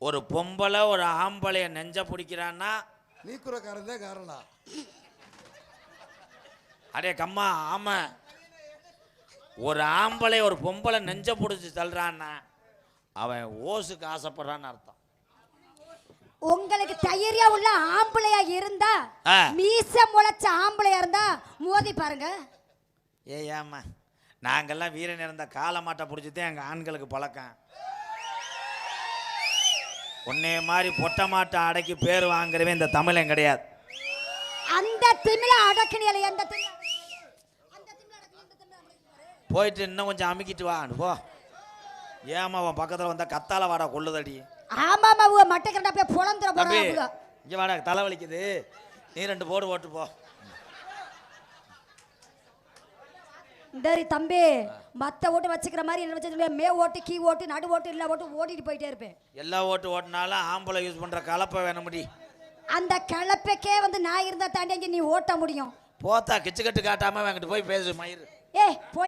ஒரு பொம்பளை ஒரு ஆம்பளைய நெஞ்ச பிடிக்கிறான்னா நீக்குறக்காரன் தான் காரணம். அடே கம்மா, ஆமா, ஒரு ஆம்பளை ஒரு பொம்பளை நெஞ்ச பிடிச்சி தள்ளுறான்னா அவன் ஓசுக்கு ஆசைப்படுறான்னு அர்த்தம். உங்களுக்கு தைரியம் உள்ள ஆம்பளையா இருந்தா, மீச முளைச்ச ஆம்பளையா இருந்தா மோதி பாருங்க. ஏம்மா, நாங்கெல்லாம் வீரன் இருந்த கால மாட்டை பிடிச்சிதான் எங்கள் ஆண்களுக்கு பழக்கம். உன்னே மாதிரி பொட்டை மாட்டை அடக்கி பேர் வாங்குறவே இந்த தமிழன் கிடையாது. அந்த திமிழ அடக்கினியல, எந்த போயிட்டு இன்னும் கொஞ்சம் அமுக்கிட்டு வா போ. ஏமா உன் பக்கத்தில் வந்தா கத்தால வாடா கொள்ளுதடி. ஆமாமா, மட்டை கரண்டா போய் பொளந்துற போறாங்க. இங்கே வாடா, தலை வலிக்குது, நீ 2 போடு ஓட்டு போ. டேரி தம்பி, மத்த ஓட்டு வச்சுக்கிற மாதிரி என்ன வச்சு மே ஓட்டு, கீ ஓட்டு, நடு ஓட்டு, இல்ல ஓட்டு ஓட்டிட்டு போயிட்டே இருப்பேன். எல்லா ஓட்டு ஓட்டினாலும் ஆம்பளை யூஸ் பண்ற கலப்பை வேணும் முடி. அந்த கலப்பைக்கே வந்து நான் இருந்தா தாண்டி நீ ஓட்ட முடியும். போத்தா கிச்சு கட்டு காட்டாம வாங்கிட்டு போய் பேசு மயிறு. ஏய்